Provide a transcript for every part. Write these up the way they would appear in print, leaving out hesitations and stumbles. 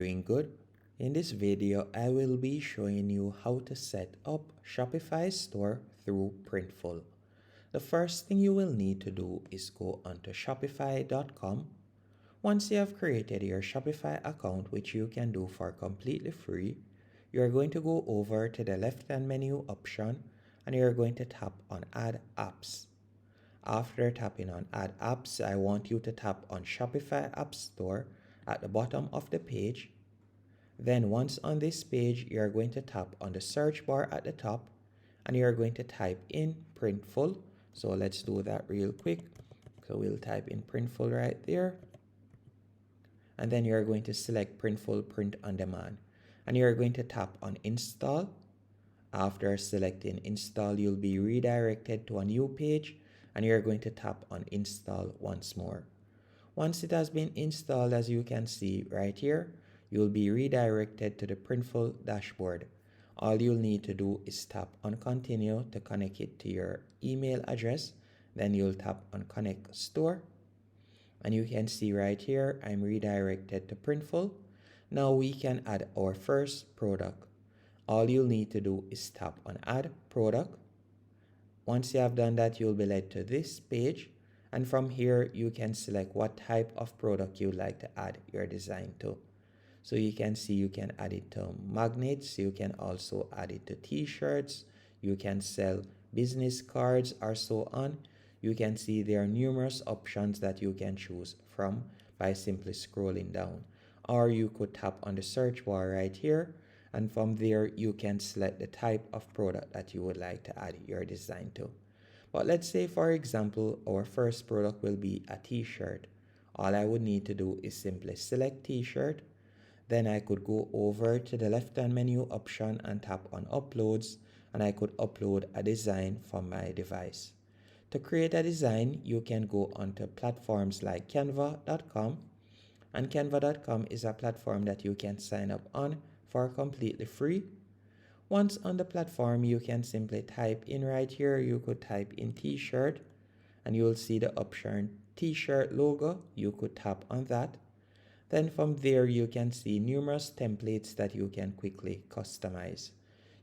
Doing good? In this video, I will be showing you how to set up Shopify store through Printful. The first thing you will need to do is go onto shopify.com. Once you have created your Shopify account, which you can do for completely free, you are going to go over to the left-hand menu option and you're going to tap on Add Apps. After tapping on Add Apps, I want you to tap on Shopify App Store at the bottom of the page. Then once on this page, you're going to tap on the search bar at the top and you're going to type in Printful. So let's do that real quick. So we'll type in Printful right there. And then you're going to select Printful Print on Demand. And you're going to tap on Install. After selecting Install, you'll be redirected to a new page and you're going to tap on Install once more. Once it has been installed, as you can see right here, you'll be redirected to the Printful dashboard. All you'll need to do is tap on Continue to connect it to your email address. Then you'll tap on Connect Store. And you can see right here, I'm redirected to Printful. Now we can add our first product. All you'll need to do is tap on Add Product. Once you have done that, you'll be led to this page. And from here, you can select what type of product you'd like to add your design to. So you can see you can add it to magnets. You can also add it to t-shirts. You can sell business cards or so on. You can see there are numerous options that you can choose from by simply scrolling down. Or you could tap on the search bar right here. And from there, you can select the type of product that you would like to add your design to. But let's say, for example, our first product will be a t-shirt. All I would need to do is simply select t-shirt. Then I could go over to the left-hand menu option and tap on Uploads, and I could upload a design from my device. To create a design, you can go onto platforms like canva.com, and canva.com is a platform that you can sign up on for completely free. Once on the platform, you can simply type in right here. You could type in t-shirt and you'll see the option t-shirt logo. You could tap on that. Then from there, you can see numerous templates that you can quickly customize.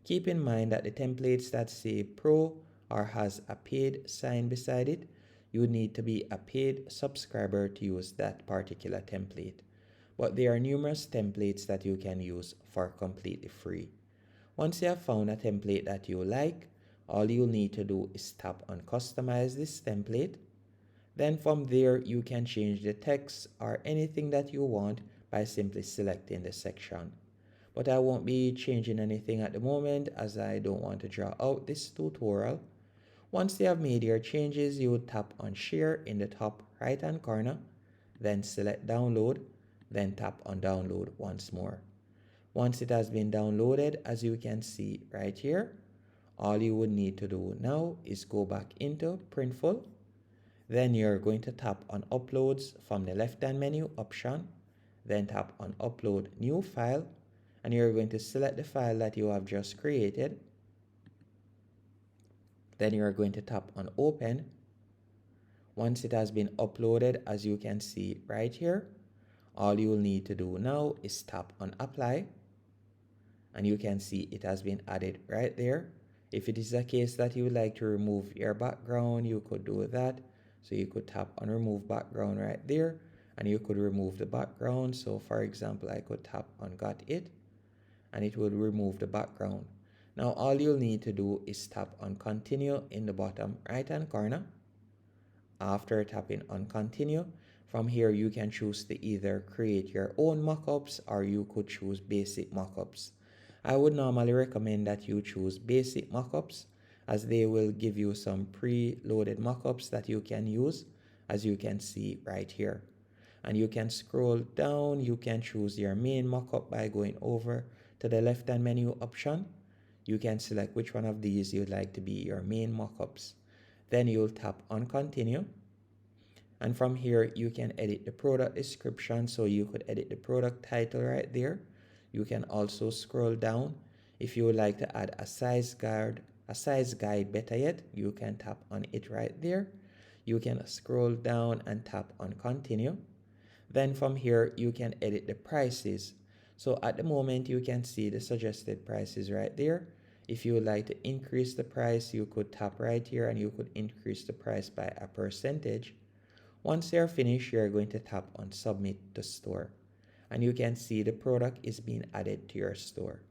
Keep in mind that the templates that say pro or has a paid sign beside it, you need to be a paid subscriber to use that particular template. But there are numerous templates that you can use for completely free. Once you have found a template that you like, all you need to do is tap on Customize this template. Then from there, you can change the text or anything that you want by simply selecting the section. But I won't be changing anything at the moment as I don't want to draw out this tutorial. Once you have made your changes, you would tap on Share in the top right hand corner, then select Download, then tap on Download once more. Once it has been downloaded, as you can see right here, all you would need to do now is go back into Printful. Then you're going to tap on Uploads from the left-hand menu option. Then tap on Upload New File. And you're going to select the file that you have just created. Then you're going to tap on Open. Once it has been uploaded, as you can see right here, all you will need to do now is tap on Apply. And you can see it has been added right there. If it is a case that you would like to remove your background, you could do that. So you could tap on Remove Background right there and you could remove the background. So for example, I could tap on Got It and it would remove the background. Now all you'll need to do is tap on Continue in the bottom right hand corner. After tapping on Continue, from here you can choose to either create your own mockups or you could choose basic mockups. I would normally recommend that you choose basic mockups as they will give you some pre-loaded mockups that you can use, as you can see right here. And you can scroll down, you can choose your main mockup by going over to the left-hand menu option. You can select which one of these you'd like to be your main mockups. Then you'll tap on Continue. And from here, you can edit the product description. So you could edit the product title right there. You can also scroll down. If you would like to add a size guide, better yet, you can tap on it right there. You can scroll down and tap on Continue. Then from here, you can edit the prices. So at the moment, you can see the suggested prices right there. If you would like to increase the price, you could tap right here and you could increase the price by a percentage. Once you're finished, you're going to tap on submit to store. And you can see the product is being added to your store.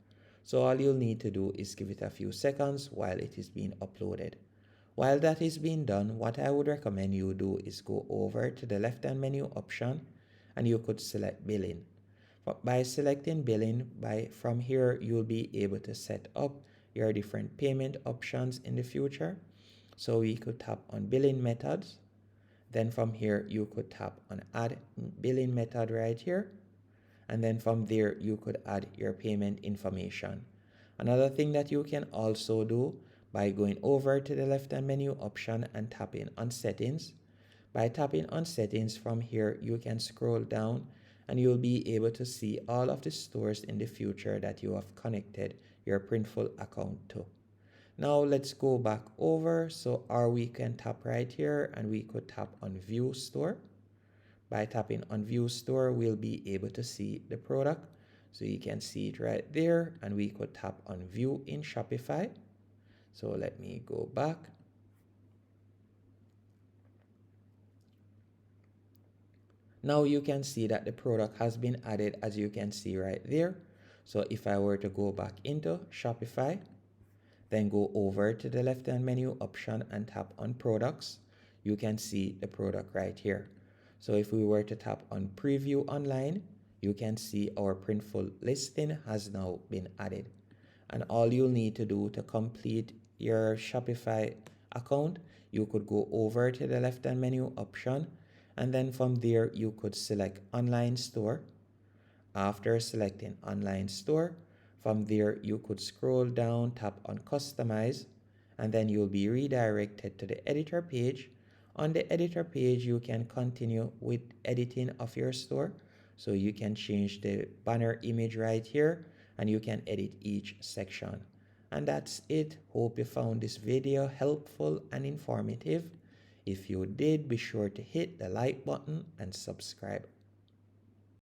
So all you'll need to do is give it a few seconds while it is being uploaded. While that is being done, what I would recommend you do is go over to the left hand menu option and you could select billing. By selecting billing, from here you'll be able to set up your different payment options in the future. So we could tap on billing methods. Then from here you could tap on add billing method right here. And then from there you could add your payment information. Another thing that you can also do by going over to the left hand menu option and tapping on settings. By tapping on settings from here, you can scroll down and you'll be able to see all of the stores in the future that you have connected your Printful account to. Now let's go back over. Or we can tap right here and we could tap on view store. By tapping on view store, we'll be able to see the product. So you can see it right there and we could tap on view in Shopify. So let me go back. Now you can see that the product has been added, as you can see right there. So if I were to go back into Shopify, then go over to the left hand menu option and tap on products, you can see the product right here. So if we were to tap on preview online, you can see our Printful listing has now been added. And all you'll need to do to complete your Shopify account, you could go over to the left hand menu option and then from there you could select online store. After selecting online store, from there you could scroll down, tap on customize, and then you'll be redirected to the editor page. On the editor page, you can continue with editing of your store. So you can change the banner image right here and you can edit each section. And that's it. Hope you found this video helpful and informative. If you did, be sure to hit the like button and subscribe.